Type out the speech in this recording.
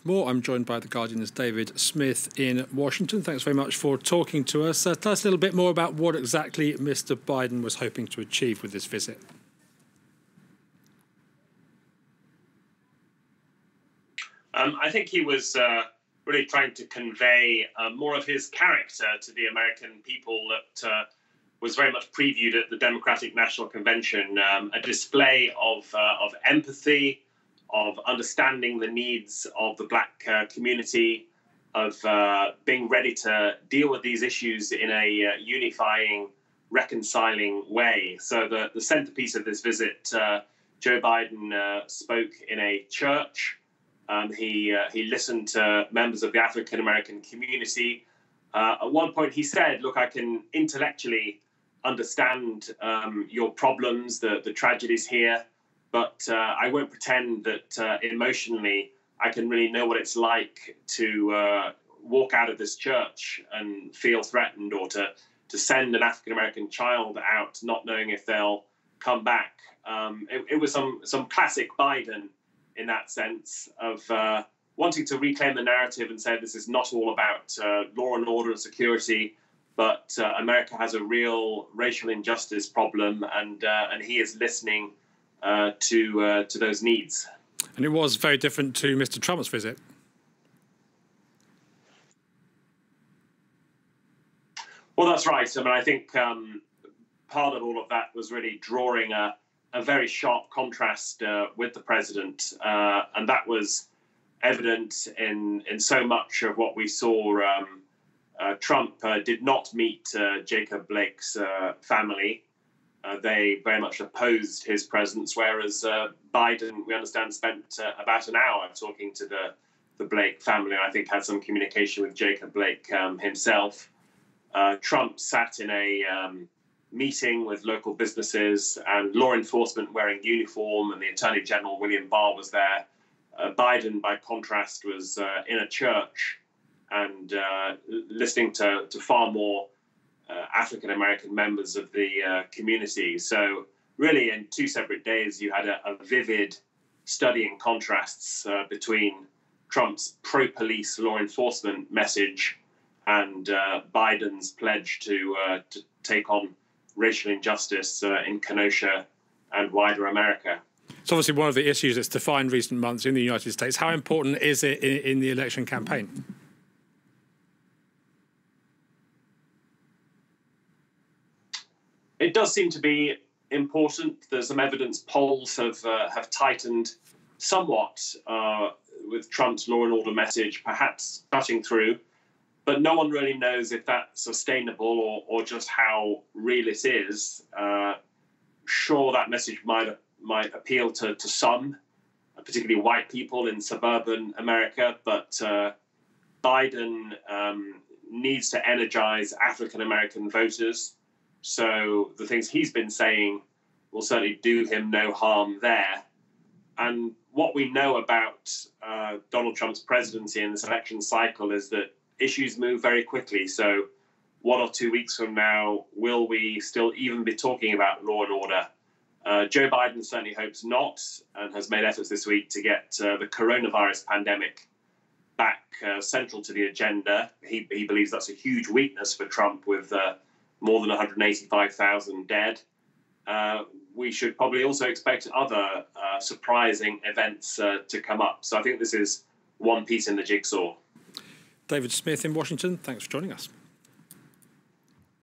More, I'm joined by The Guardian's David Smith in Washington. Thanks very much for talking to us. Tell us a little bit more about what exactly Mr. Biden was hoping to achieve with this visit. I think he was really trying to convey more of his character to the American people that was very much previewed at the Democratic National Convention, a display of empathy, of understanding the needs of the black community, of being ready to deal with these issues in a unifying, reconciling way. So the centerpiece of this visit, Joe Biden spoke in a church. He listened to members of the African-American community. At one point he said, look, I can intellectually understand your problems, the tragedies here, but I won't pretend that emotionally I can really know what it's like to walk out of this church and feel threatened, or to send an African-American child out not knowing if they'll come back. It was some classic Biden in that sense of wanting to reclaim the narrative and say this is not all about law and order and security, but America has a real racial injustice problem, and he is listening to those needs. And it was very different to Mr. Trump's visit. Well, that's right. I mean, I think part of all of that was really drawing a very sharp contrast with the president, and that was evident in so much of what we saw. Trump did not meet Jacob Blake's family. They very much opposed his presence, whereas Biden, we understand, spent about an hour talking to the Blake family, and I think had some communication with Jacob Blake himself. Trump sat in a meeting with local businesses and law enforcement wearing uniform, and the Attorney General, William Barr, was there. Biden, by contrast, was in a church and listening to far more African-American members of the community. So really, in two separate days, you had a vivid study in contrasts between Trump's pro-police law enforcement message and Biden's pledge to take on racial injustice in Kenosha and wider America. It's obviously one of the issues that's defined recent months in the United States. How important is it in the election campaign? It does seem to be important. There's some evidence polls have tightened somewhat with Trump's law and order message perhaps cutting through, but no one really knows if that's sustainable or just how real it is. Sure, that message might appeal to some, particularly white people in suburban America, but Biden needs to energize African-American voters. So the things he's been saying will certainly do him no harm there. And what we know about Donald Trump's presidency in this election cycle is that issues move very quickly. So 1 or 2 weeks from now, will we still even be talking about law and order? Joe Biden certainly hopes not, and has made efforts this week to get the coronavirus pandemic back central to the agenda. He believes that's a huge weakness for Trump, with more than 185,000 dead. We should probably also expect other surprising events to come up. So I think this is one piece in the jigsaw. David Smith in Washington, thanks for joining us.